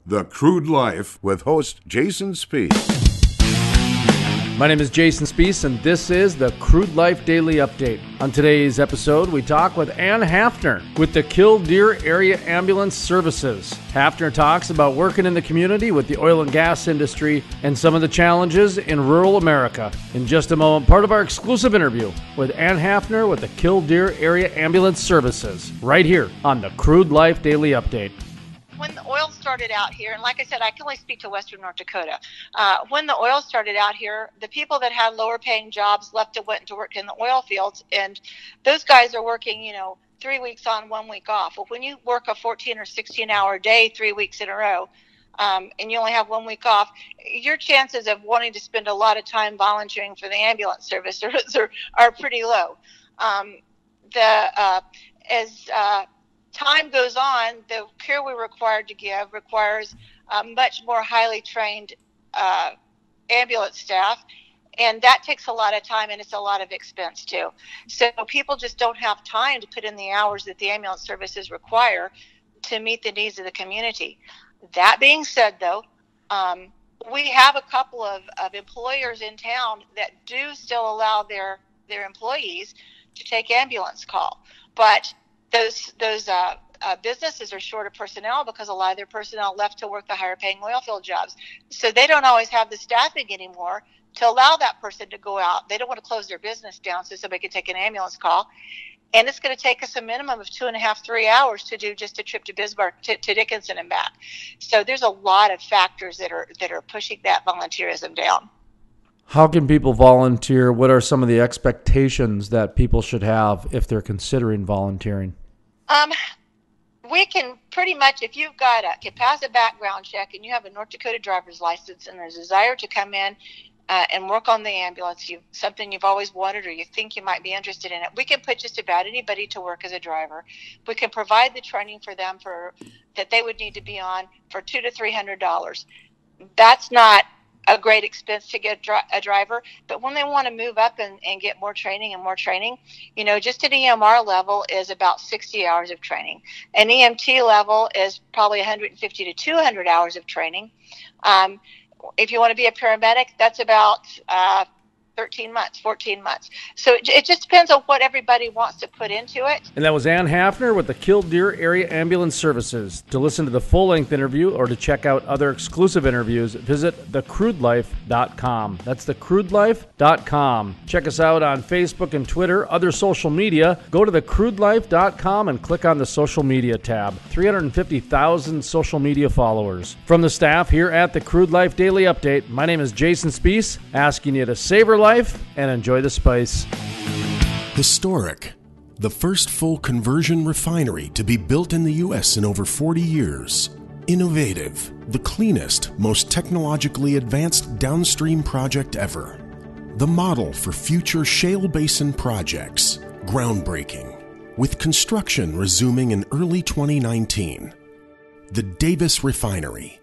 The Crude Life with host Jason Spees. My name is Jason Spees, and this is the Crude Life Daily Update. On today's episode, we talk with Ann Hafner with the Killdeer Area Ambulance Services. Hafner talks about working in the community with the oil and gas industry and some of the challenges in rural America. In just a moment, part of our exclusive interview with Ann Hafner with the Killdeer Area Ambulance Services, right here on the Crude Life Daily Update. When the oil started out here, and like I said, I can only speak to Western North Dakota. When the oil started out here, the people that had lower paying jobs went to work in the oil fields, and those guys are working, 3 weeks on, 1 week off. Well, when you work a 14 or 16 hour day, 3 weeks in a row, and you only have 1 week off, your chances of wanting to spend a lot of time volunteering for the ambulance service are pretty low. As time goes on, the care we're required to give requires much more highly trained ambulance staff, and that takes a lot of time, and it's a lot of expense too. So people just don't have time to put in the hours that the ambulance services require to meet the needs of the community. That being said, though, we have a couple of employers in town that do still allow their employees to take ambulance call, but those businesses are short of personnel because a lot of their personnel left to work the higher paying oil field jobs. So they don't always have the staffing anymore to allow that person to go out. They don't want to close their business down so somebody can take an ambulance call. And it's going to take us a minimum of 2.5, 3 hours to do just a trip to Bismarck, to Dickinson and back. So there's a lot of factors that are pushing that volunteerism down. How can people volunteer? What are some of the expectations that people should have if they're considering volunteering? We can pretty much, if you've can pass a background check and you have a North Dakota driver's license and there's a desire to come in and work on the ambulance, something you've always wanted or you think you might be interested in it, we can put just about anybody to work as a driver. We can provide the training for them that they would need to be on for $200 to $300. That's not a great expense to get a driver, but when they want to move up and get more training, just an EMR level is about 60 hours of training. An EMT level is probably 150 to 200 hours of training. If you want to be a paramedic, that's about 13 months, 14 months. So it just depends on what everybody wants to put into it. And that was Ann Hafner with the Killdeer Area Ambulance Services. To listen to the full-length interview or to check out other exclusive interviews, visit thecrudelife.com. That's thecrudelife.com. Check us out on Facebook and Twitter, other social media. Go to thecrudelife.com and click on the social media tab. 350,000 social media followers. From the staff here at the Crude Life Daily Update, my name is Jason Spees, asking you to savor life and enjoy the spice. Historic. The first full conversion refinery to be built in the U.S. in over 40 years. Innovative. The cleanest, most technologically advanced downstream project ever. The model for future shale basin projects. Groundbreaking. With construction resuming in early 2019. The Davis Refinery.